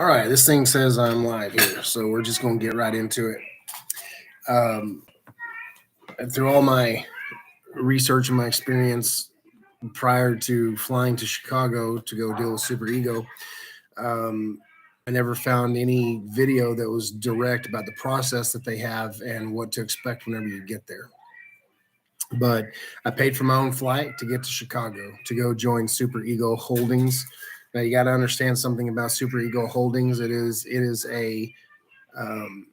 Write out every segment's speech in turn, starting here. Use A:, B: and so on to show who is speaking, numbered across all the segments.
A: All right, this thing says I'm live here, so we're just going to get right into it. Um, Through all my research and my experience prior to flying to Chicago to go deal with SuperEGO, um, I never found any video that was direct about the process that they have and what to expect whenever you get there. But I paid for my own flight to get to Chicago to go join SuperEGO Holdings. Now you got to understand something about SuperEGO Holdings. It is a um,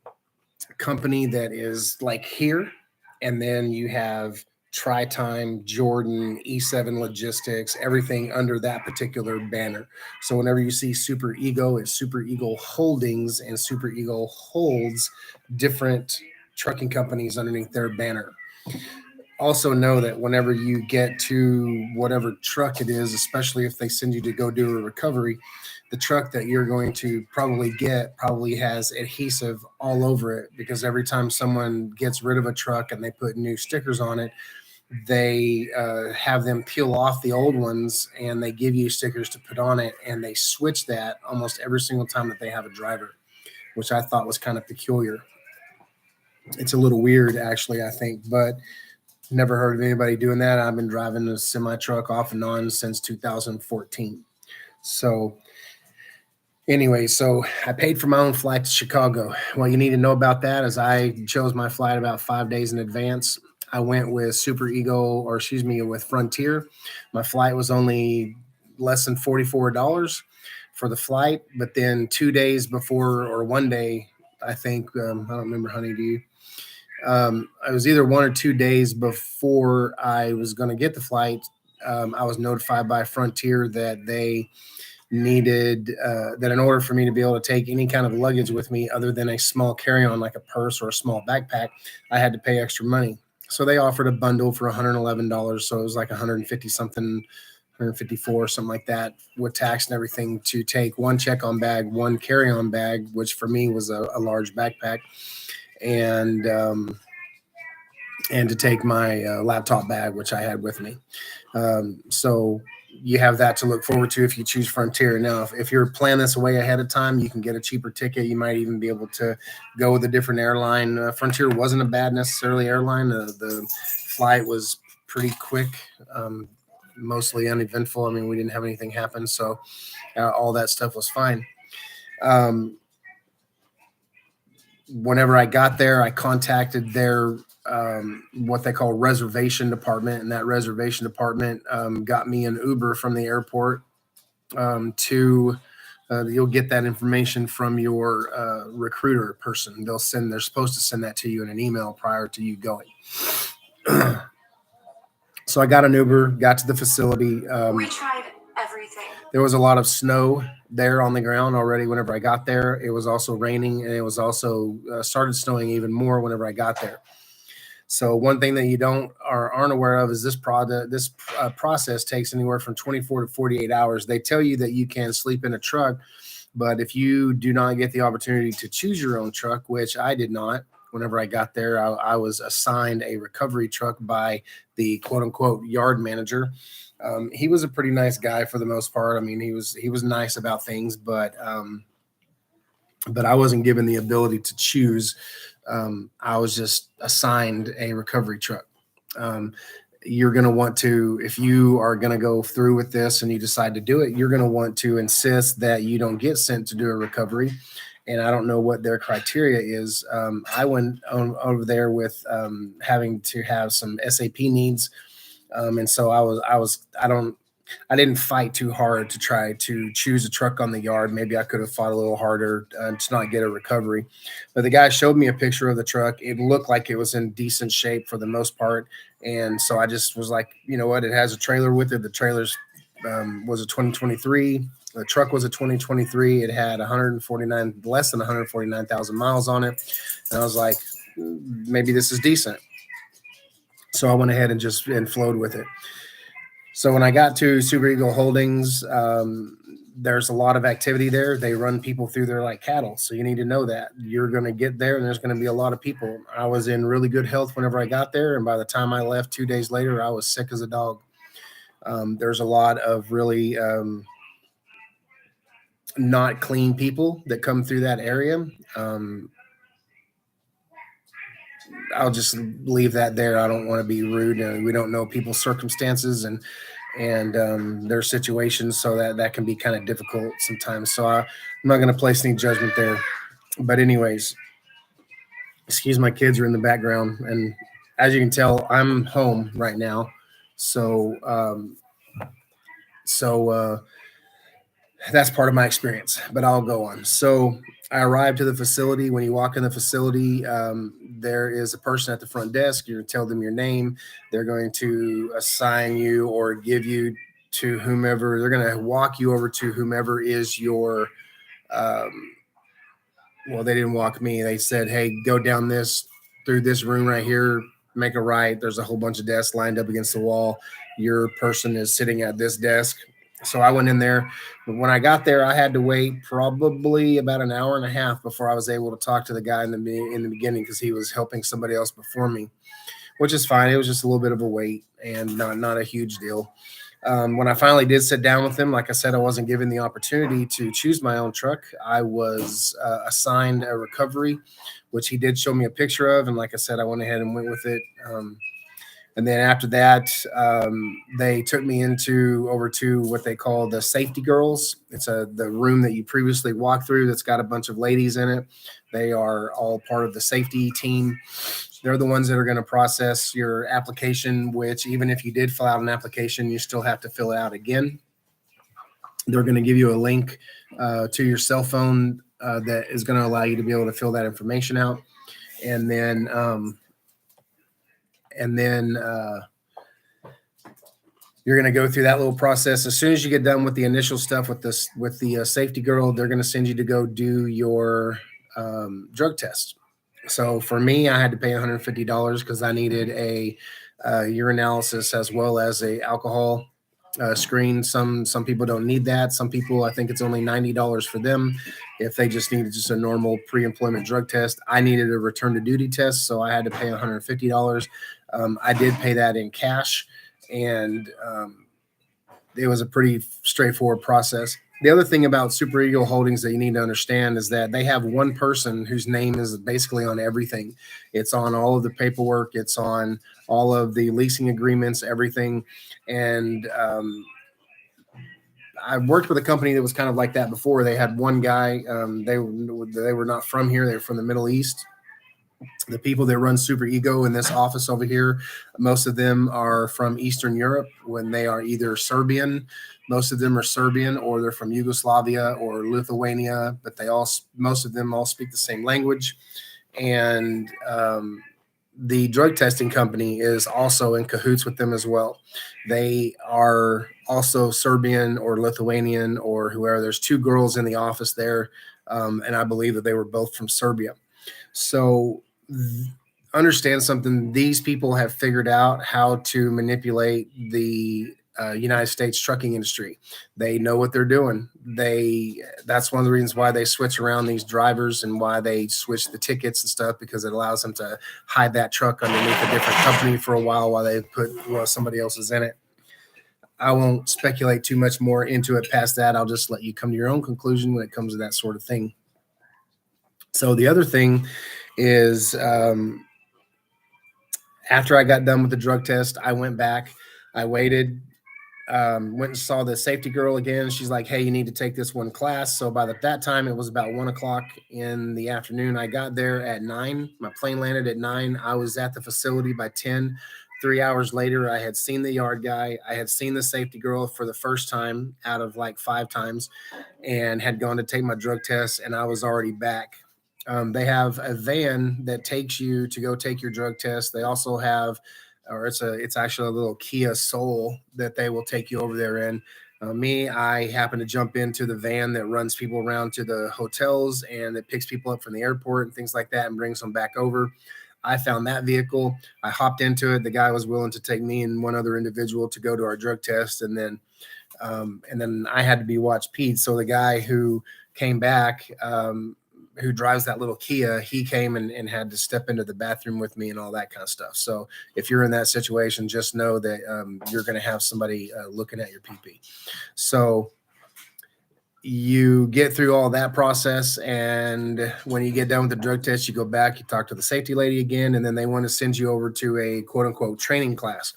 A: company that is like here, and then you have TriTime, Jordan, E7 Logistics, everything under that particular banner. So whenever you see Super Ego, it's Super Ego Holdings, and Super Ego holds different trucking companies underneath their banner. Also know that whenever you get to whatever truck it is, especially if they send you to go do a recovery, the truck that you're going to probably get probably has adhesive all over it, because every time someone gets rid of a truck and they put new stickers on it, they have them peel off the old ones and they give you stickers to put on it, and they switch that almost every single time that they have a driver, which I thought was kind of peculiar. It's a little weird, actually, I think, but never heard of anybody doing that. I've been driving a semi truck off and on since 2014. So anyway, so I paid for my own flight to Chicago. What you need to know about that is I chose my flight about 5 days in advance. I went with Super Ego, or excuse me, with Frontier. My flight was only less than $44 for the flight, but then 2 days before, or one day, I think, I don't remember, honey, do you? I was either 1 or 2 days before I was going to get the flight. I was notified by Frontier that they needed that in order for me to be able to take any kind of luggage with me other than a small carry-on like a purse or a small backpack, I had to pay extra money. So they offered a bundle for $111. So it was like 150 something, 154, something like that, with tax and everything, to take one check-on bag, one carry-on bag, which for me was a large backpack, and to take my laptop bag, which I had with me. So you have that to look forward to if you choose Frontier. Now, if you're planning this way ahead of time, you can get a cheaper ticket. You might even be able to go with a different airline. Frontier wasn't a bad necessarily airline. The flight was pretty quick, mostly uneventful. I mean, we didn't have anything happen, so all that stuff was fine. Whenever I got there, I contacted their what they call reservation department, and that reservation department got me an Uber from the airport to. You'll get that information from your recruiter person. They're supposed to send that to you in an email prior to you going. So I got an Uber, got to the facility. We tried everything. There was a lot of snow there on the ground already whenever I got there. It was also raining, and it was also started snowing even more whenever I got there. So one thing that you aren't aware of is this process takes anywhere from 24 to 48 hours. They tell you that you can sleep in a truck, but if you do not get the opportunity to choose your own truck, which I did not, whenever I got there, I was assigned a recovery truck by the quote unquote yard manager. He was a pretty nice guy for the most part. I mean, he was nice about things, but I wasn't given the ability to choose. I was just assigned a recovery truck. You're going to want to, if you are going to go through with this and you decide to do it, you're going to want to insist that you don't get sent to do a recovery. And I don't know what their criteria is. I went over there with having to have some SAP needs. And so I didn't fight too hard to try to choose a truck on the yard. Maybe I could have fought a little harder to not get a recovery. But the guy showed me a picture of the truck. It looked like it was in decent shape for the most part. And so I just was like, you know what? It has a trailer with it. The trailer's was a 2023. The truck was a 2023. It had less than 149,000 miles on it. And I was like, maybe this is decent. So I went ahead and flowed with it. So when I got to Super Eagle Holdings, there's a lot of activity there. They run people through there like cattle. So you need to know that you're going to get there and there's going to be a lot of people. I was in really good health whenever I got there. And by the time I left 2 days later, I was sick as a dog. There's a lot of really not clean people that come through that area. I'll just leave that there. I don't want to be rude. We don't know people's circumstances and their situations, so that can be kind of difficult sometimes. So I'm not going to place any judgment there. But anyways, excuse my kids are in the background, and as you can tell, I'm home right now. So that's part of my experience, but I'll go on. So I arrived to the facility. When you walk in the facility, there is a person at the front desk. You tell them your name. They're going to assign you or give you to whomever. They're going to walk you over to whomever is your, well, they didn't walk me. They said, hey, go down through this room right here, make a right. There's a whole bunch of desks lined up against the wall. Your person is sitting at this desk. So I went in there. But when I got there, I had to wait probably about an hour and a half before I was able to talk to the guy in the beginning, because he was helping somebody else before me, which is fine. It was just a little bit of a wait and not a huge deal. When I finally did sit down with him, like I said, I wasn't given the opportunity to choose my own truck. I was assigned a recovery, which he did show me a picture of. And like I said, I went ahead and went with it. And then after that, they took me over to what they call the safety girls. It's the room that you previously walked through that's got a bunch of ladies in it. They are all part of the safety team. They're the ones that are going to process your application, which even if you did fill out an application, you still have to fill it out again. They're going to give you a link to your cell phone that is going to allow you to be able to fill that information out. And then you're going to go through that little process. As soon as you get done with the initial stuff with the safety girl, they're going to send you to go do your drug test. So for me, I had to pay $150 because I needed a urinalysis as well as a alcohol screen. Some people don't need that. Some people, I think it's only $90 for them if they just needed just a normal pre-employment drug test. I needed a return to duty test, so I had to pay $150. I did pay that in cash, and it was a pretty straightforward process. The other thing about SuperEGO Holdings that you need to understand is that they have one person whose name is basically on everything. It's on all of the paperwork. It's on all of the leasing agreements, everything. And I worked with a company that was kind of like that before. They had one guy. They were not from here. They were from the Middle East. The people that run SuperEGO in this office over here, most of them are from Eastern Europe. When they are either Serbian, most of them are Serbian, or they're from Yugoslavia or Lithuania. But most of them all speak the same language. And the drug testing company is also in cahoots with them as well. They are also Serbian or Lithuanian or whoever. There's two girls in the office there, and I believe that they were both from Serbia. So understand something. These people have figured out how to manipulate the United States trucking industry. They know what they're doing. That's one of the reasons why they switch around these drivers and why they switch the tickets and stuff, because it allows them to hide that truck underneath a different company for a while they put somebody else's in it. I won't speculate too much more into it past that. I'll just let you come to your own conclusion when it comes to that sort of thing. So the other thing is, after I got done with the drug test, I went back. I waited, went and saw the safety girl again. She's like, hey, you need to take this one class. So by that time, it was about 1 o'clock in the afternoon. I got there at 9. My plane landed at 9. I was at the facility by 10. 3 hours later, I had seen the yard guy. I had seen the safety girl for the first time out of like 5 times and had gone to take my drug test, and I was already back. They have a van that takes you to go take your drug test. They also have, or it's actually a little Kia Soul that they will take you over there in. I happen to jump into the van that runs people around to the hotels and it picks people up from the airport and things like that and brings them back over. I found that vehicle. I hopped into it. The guy was willing to take me and one other individual to go to our drug test, and then I had to be watch Pete. So the guy who came back, who drives that little Kia, he came and had to step into the bathroom with me and all that kind of stuff. So if you're in that situation, just know that you're going to have somebody looking at your pee-pee. So you get through all that process, and when you get done with the drug test, you go back, you talk to the safety lady again, and then they want to send you over to a quote unquote training class.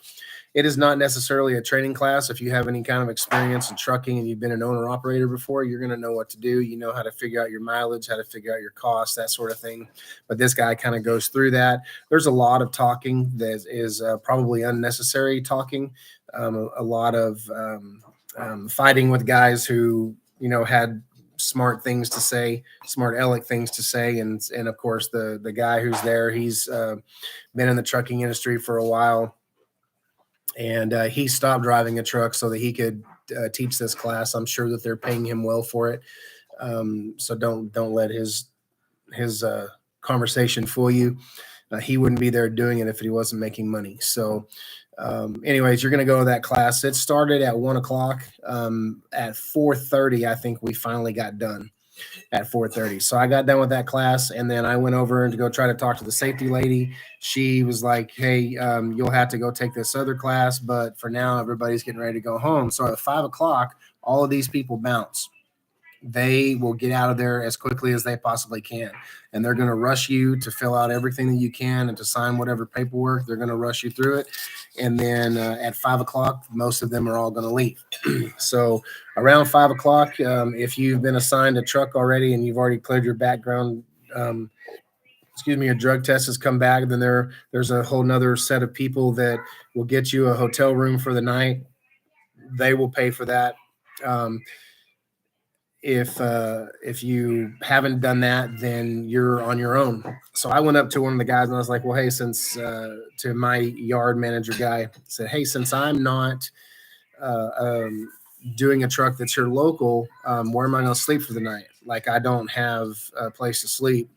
A: It is not necessarily a training class. If you have any kind of experience in trucking and you've been an owner operator before, you're going to know what to do. You know how to figure out your mileage, how to figure out your costs, that sort of thing. But this guy kind of goes through that. There's a lot of talking that is probably unnecessary talking. A lot of fighting with guys who, had smart things to say, smart aleck things to say. And of course, the guy who's there, he's been in the trucking industry for a while. And he stopped driving a truck so that he could teach this class. I'm sure that they're paying him well for it. So don't let his conversation fool you. He wouldn't be there doing it if he wasn't making money. So anyways, you're going to go to that class. It started at 1:00. At 4:30, I think we finally got done. At 4:30. So I got done with that class, and then I went over to go try to talk to the safety lady. She was like, hey, you'll have to go take this other class, but for now, everybody's getting ready to go home. So at 5:00, all of these people bounce. They will get out of there as quickly as they possibly can. And they're going to rush you to fill out everything that you can and to sign whatever paperwork. They're going to rush you through it. And then at 5:00, most of them are all going to leave. So around 5:00, if you've been assigned a truck already and you've already cleared your background, your drug test has come back, then there's a whole nother set of people that will get you a hotel room for the night. They will pay for that. If you haven't done that, then you're on your own. So I went up to one of the guys and I was like, well, hey, to my yard manager guy, said, hey, since I'm not doing a truck that's here local, where am I going to sleep for the night? Like, I don't have a place to sleep.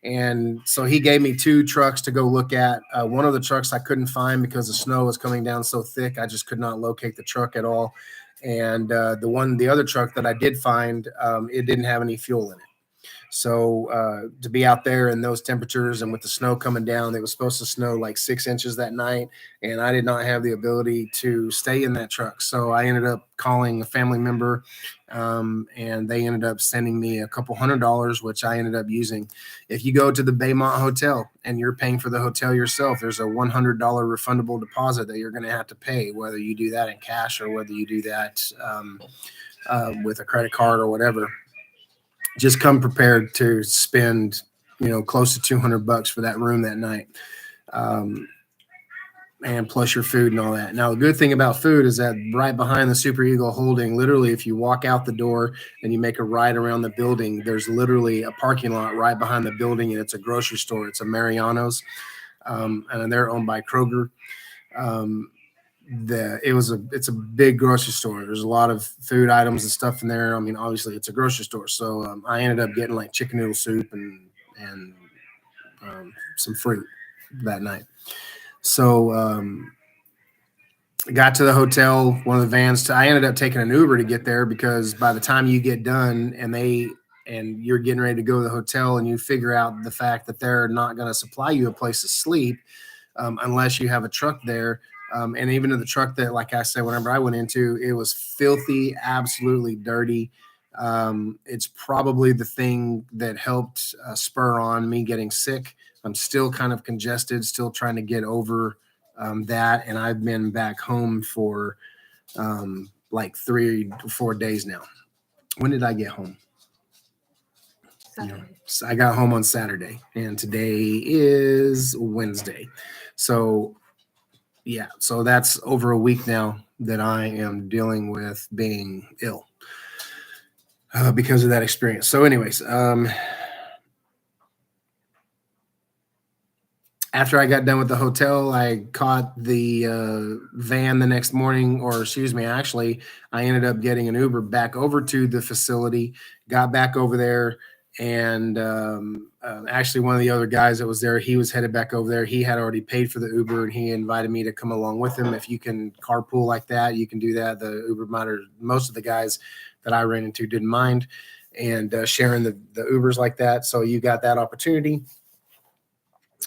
A: And so he gave me 2 trucks to go look at. One of the trucks I couldn't find because the snow was coming down so thick. I just could not locate the truck at all. And the other truck that I did find, it didn't have any fuel in it. So to be out there in those temperatures and with the snow coming down, it was supposed to snow like 6 inches that night. And I did not have the ability to stay in that truck. So I ended up calling a family member, and they ended up sending me a couple $100, which I ended up using. If you go to the Baymont Hotel and you're paying for the hotel yourself, there's a $100 refundable deposit that you're going to have to pay, whether you do that in cash or whether you do that with a credit card or whatever. Just come prepared to spend, close to $200 for that room that night. And plus your food and all that. Now, the good thing about food is that right behind the SuperEGO holding, literally, if you walk out the door and you make a right around the building, there's literally a parking lot right behind the building, and it's a grocery store. It's a Mariano's, and they're owned by Kroger. It's a big grocery store. There's a lot of food items and stuff in there. I mean, obviously it's a grocery store. So I ended up getting like chicken noodle soup and some fruit that night. So I got to the hotel, one of the vans. I ended up taking an Uber to get there because by the time you get done and you're getting ready to go to the hotel and you figure out the fact that they're not going to supply you a place to sleep unless you have a truck there. And even in the truck that, like I said, whenever I went into, it was filthy, absolutely dirty. It's probably the thing that helped spur on me getting sick. I'm still kind of congested, still trying to get over that. And I've been back home for like 3 or 4 days now. When did I get home? Saturday. So I got home on Saturday, and today is Wednesday. So yeah, so that's over a week now that I am dealing with being ill because of that experience. So anyways, after I got done with the hotel, I caught the van the next morning, actually, I ended up getting an Uber back over to the facility, got back over there. And actually, one of the other guys that was there, he was headed back over there. He had already paid for the Uber, and he invited me to come along with him. If you can carpool like that, you can do that. The Uber minder, most of the guys that I ran into didn't mind, and sharing the Ubers like that. So you got that opportunity.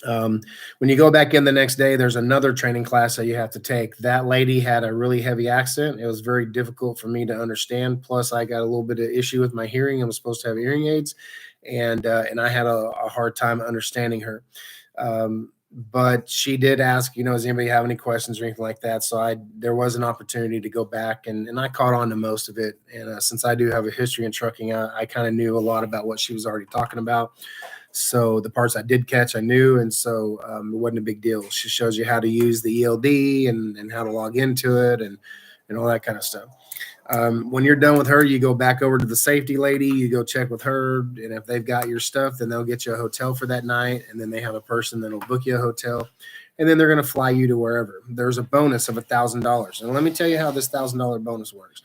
A: Um, when you go back in the next day, there's another training class that you have to take. That lady had a really heavy accent. It was very difficult for me to understand. Plus, I got a little bit of issue with my hearing. I'm supposed to have hearing aids, and I had a hard time understanding her. But she did ask, does anybody have any questions or anything like that? So there was an opportunity to go back, and I caught on to most of it. And since I do have a history in trucking, I kind of knew a lot about what she was already talking about. So the parts I did catch, I knew, and so it wasn't a big deal. She shows you how to use the ELD and how to log into it and all that kind of stuff. When you're done with her, you go back over to the safety lady, you go check with her, and if they've got your stuff, then they'll get you a hotel for that night, and then they have a person that'll book you a hotel, and then they're going to fly you to wherever. There's a bonus of $1,000, and let me tell you how this $1,000 bonus works.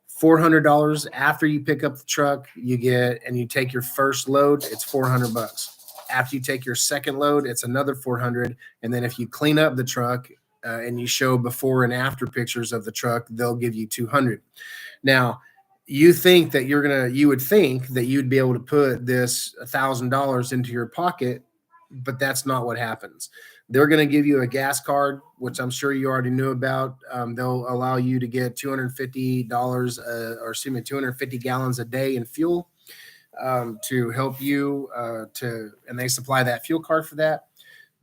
A: $400 after you pick up the truck, you get, and you take your first load, it's $400. After you take your second load, it's another 400, and then if you clean up the truck, and you show before and after pictures of the truck, they'll give you 200. Now, you would think that you'd be able to put this $1,000 into your pocket, but that's not what happens. They're going to give you a gas card, which I'm sure you already knew about. They'll allow you to get $250, 250 gallons a day in fuel to help you and they supply that fuel card for that.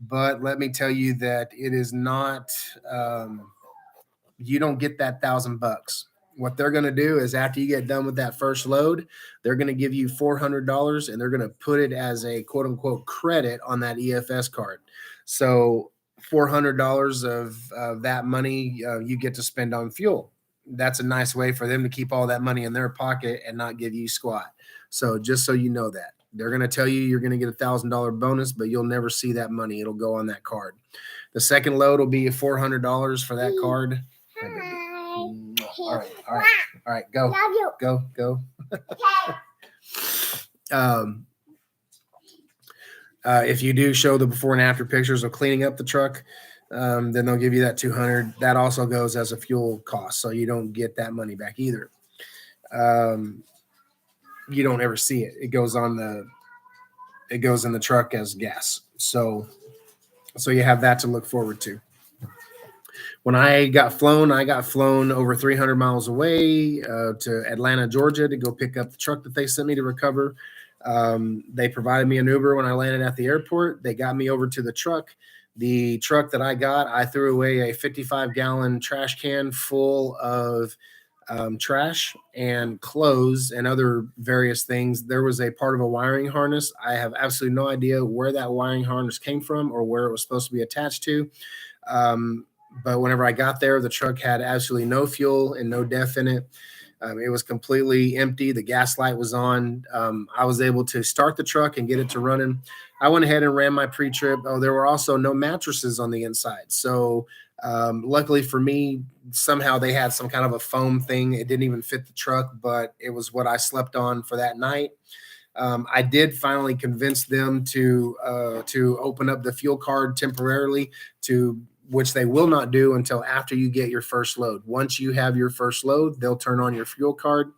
A: But let me tell you that it is not, you don't get that $1,000. What they're going to do is after you get done with that first load, they're going to give you $400 and they're going to put it as a quote unquote credit on that EFS card. So $400 of that money you get to spend on fuel. That's a nice way for them to keep all that money in their pocket and not give you squat. So just so you know that. They're going to tell you you're going to get $1,000 bonus, but you'll never see that money. It'll go on that card. The second load will be $400 for that card. All right. Go. If you do show the before and after pictures of cleaning up the truck, then they'll give you that 200. That also goes as a fuel cost, so you don't get that money back either. You don't ever see it. It goes in the truck as gas. So you have that to look forward to. When I got flown over 300 miles away to Atlanta, Georgia to go pick up the truck that they sent me to recover. They provided me an Uber when I landed at the airport. They got me over to the truck. The truck that I got, I threw away a 55-gallon trash can full of trash and clothes and other various things. There was a part of a wiring harness. I have absolutely no idea where that wiring harness came from or where it was supposed to be attached to. But whenever I got there, the truck had absolutely no fuel and no DEF in it. It was completely empty. The gas light was on. I was able to start the truck and get it to running. I went ahead and ran my pre-trip. Oh, there were also no mattresses on the inside. So luckily for me, somehow they had some kind of a foam thing. It didn't even fit the truck, but it was what I slept on for that night. I did finally convince them to open up the fuel card temporarily, which they will not do until after you get your first load. Once you have your first load, they'll turn on your fuel card.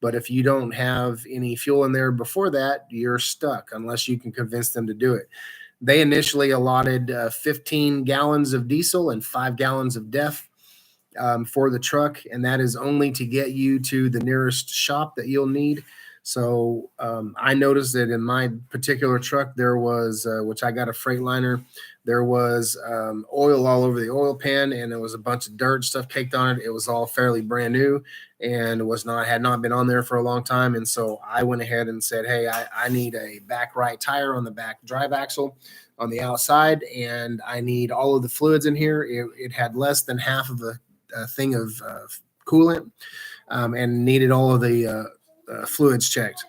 A: But if you don't have any fuel in there before that, you're stuck unless you can convince them to do it. They initially allotted 15 gallons of diesel and 5 gallons of DEF for the truck, and that is only to get you to the nearest shop that you'll need. So I noticed that in my particular truck, there was, which I got a Freightliner, there was oil all over the oil pan, and there was a bunch of dirt stuff caked on it. It was all fairly brand new and had not been on there for a long time. And so I went ahead and said, hey, I need a back right tire on the back drive axle on the outside, and I need all of the fluids in here. It had less than half of a thing of coolant and needed all of the fluids checked.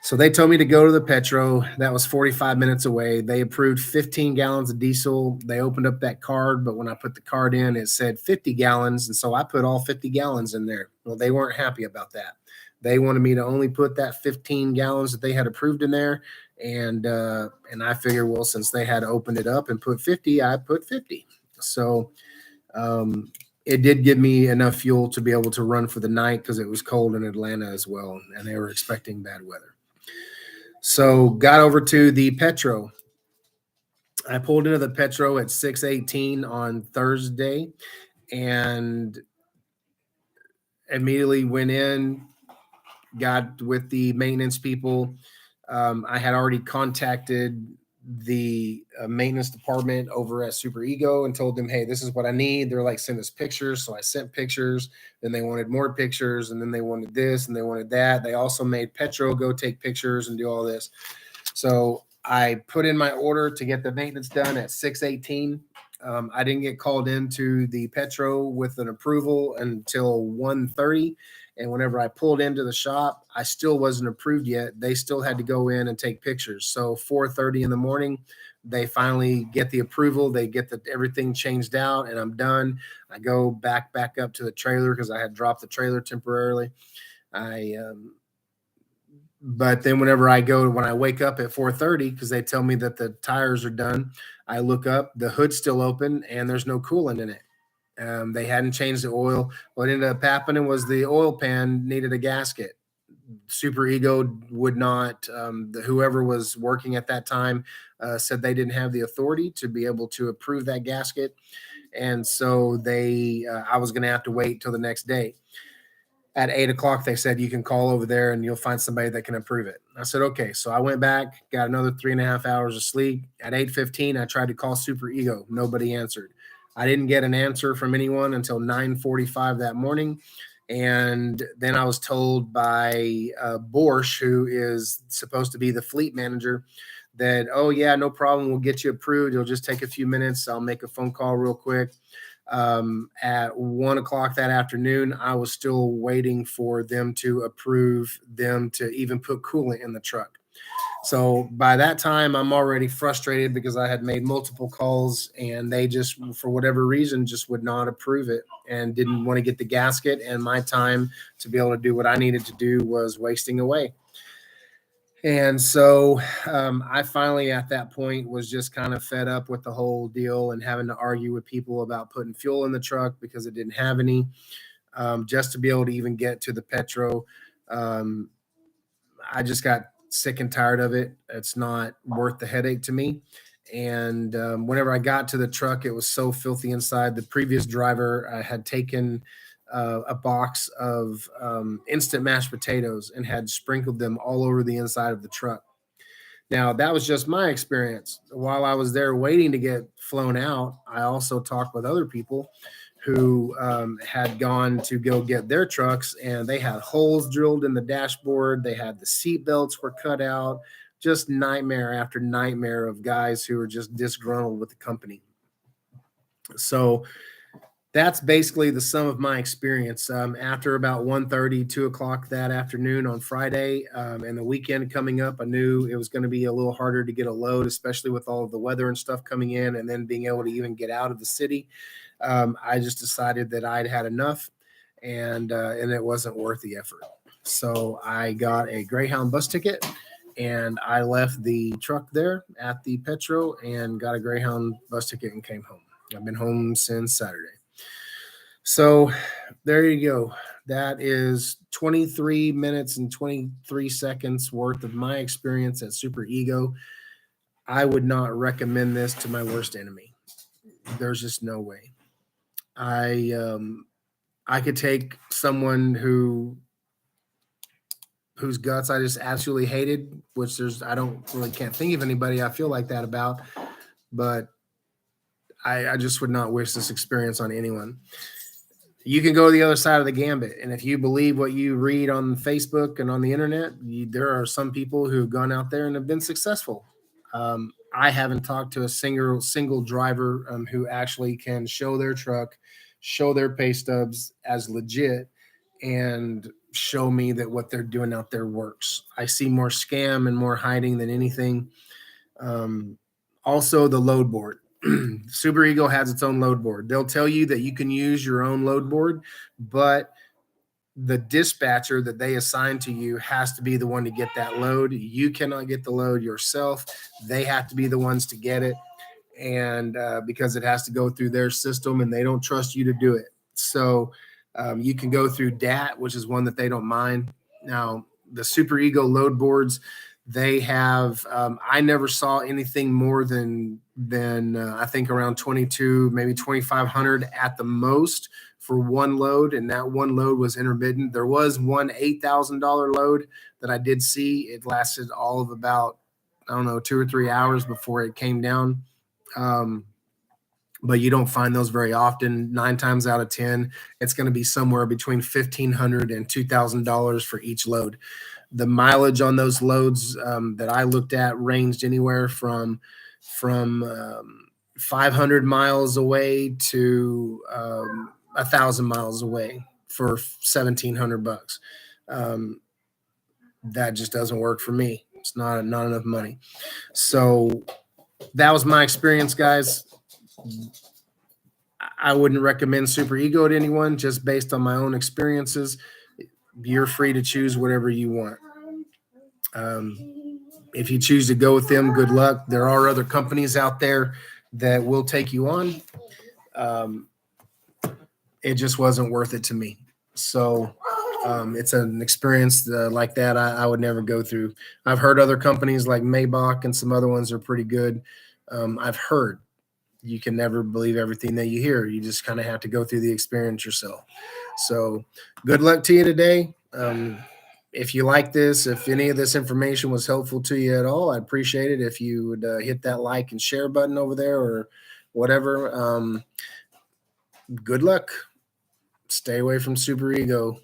A: So they told me to go to the Petro. That was 45 minutes away. They approved 15 gallons of diesel. They opened up that card, but when I put the card in, it said 50 gallons. And so I put all 50 gallons in there. Well, they weren't happy about that. They wanted me to only put that 15 gallons that they had approved in there. And I figured, well, since they had opened it up and put 50, I put 50. So it did give me enough fuel to be able to run for the night because it was cold in Atlanta as well, and they were expecting bad weather. So got over to the Petro. I pulled into the Petro at 6:18 on Thursday and immediately went in, got with the maintenance people. I had already contacted the maintenance department over at SuperEGO and told them, hey, this is what I need. They're like, send us pictures. So I sent pictures. Then they wanted more pictures. And then they wanted this and they wanted that. They also made Petro go take pictures and do all this. So I put in my order to get the maintenance done at 6:18. I didn't get called into the Petro with an approval until 1:30. And whenever I pulled into the shop, I still wasn't approved yet. They still had to go in and take pictures. So 4:30 in the morning, they finally get the approval. They get everything changed out, and I'm done. I go back up to the trailer because I had dropped the trailer temporarily. But then when I wake up at 4:30, because they tell me that the tires are done, I look up, the hood's still open, and there's no coolant in it. They hadn't changed the oil. What ended up happening was the oil pan needed a gasket. SuperEGO would not, whoever was working at that time said they didn't have the authority to be able to approve that gasket. And so I was going to have to wait till the next day. At 8:00, they said, you can call over there and you'll find somebody that can approve it. I said, okay. So I went back, got another 3.5 hours of sleep. At 8:15, I tried to call SuperEGO. Nobody answered. I didn't get an answer from anyone until 9:45 that morning. And then I was told by Borsch, who is supposed to be the fleet manager, that, oh, yeah, no problem. We'll get you approved. It'll just take a few minutes. I'll make a phone call real quick. At 1:00 that afternoon, I was still waiting for them to approve them to even put coolant in the truck. So by that time, I'm already frustrated because I had made multiple calls and they just, for whatever reason, just would not approve it and didn't want to get the gasket. And my time to be able to do what I needed to do was wasting away. And so I finally, at that point, was just kind of fed up with the whole deal and having to argue with people about putting fuel in the truck because it didn't have any, just to be able to even get to the Petro. I just got sick and tired of it. It's not worth the headache to me. And whenever I got to the truck, it was so filthy inside. The previous driver had taken a box of instant mashed potatoes and had sprinkled them all over the inside of the truck. Now, that was just my experience. While I was there waiting to get flown out, I also talked with other people who had gone to go get their trucks, and they had holes drilled in the dashboard. They had the seat belts were cut out. Just nightmare after nightmare of guys who were just disgruntled with the company. So that's basically the sum of my experience. After about 1:30, 2:00 that afternoon on Friday, and the weekend coming up, I knew it was going to be a little harder to get a load, especially with all of the weather and stuff coming in, and then being able to even get out of the city. I just decided that I'd had enough, and it wasn't worth the effort. So I got a Greyhound bus ticket, and I left the truck there at the Petro and got a Greyhound bus ticket and came home. I've been home since Saturday. So there you go. That is 23 minutes and 23 seconds worth of my experience at SuperEGO. I would not recommend this to my worst enemy. There's just no way. I could take someone whose guts I just absolutely hated, which I can't think of anybody I feel like that about, but I just would not wish this experience on anyone. You can go to the other side of the gambit. And if you believe what you read on Facebook and on the internet, there are some people who've gone out there and have been successful. I haven't talked to a single driver who actually can show their truck, show their pay stubs as legit, and show me that what they're doing out there works. I see more scam and more hiding than anything. Also, the load board. SuperEGO has its own load board. They'll tell you that you can use your own load board, but the dispatcher that they assign to you has to be the one to get that load. You cannot get the load yourself. They have to be the ones to get it, and because it has to go through their system, and they don't trust you to do it. So you can go through DAT, which is one that they don't mind. Now, the SuperEGO load boards, They have, I never saw anything more than I think around 22, maybe 2,500 at the most for one load. And that one load was intermittent. There was one $8,000 load that I did see. It lasted all of about, I don't know, 2 or 3 hours before it came down. But you don't find those very often. 9 times out of 10, it's going to be somewhere between $1,500 and $2,000 for each load. The mileage on those loads that I looked at ranged anywhere from 500 miles away to 1,000 miles away for $1,700. That just doesn't work for me. It's not enough money. So that was my experience, guys. I wouldn't recommend SuperEGO to anyone, just based on my own experiences. You're free to choose whatever you want. If you choose to go with them, good luck. There are other companies out there that will take you on. It just wasn't worth it to me. So it's an experience like that I would never go through. I've heard other companies like Maybach and some other ones are pretty good. I've heard. You can never believe everything that you hear. You just kind of have to go through the experience yourself. So good luck to you today. If you like this, if any of this information was helpful to you at all, I'd appreciate it if you would hit that like and share button over there or whatever. Good luck. Stay away from SuperEGO.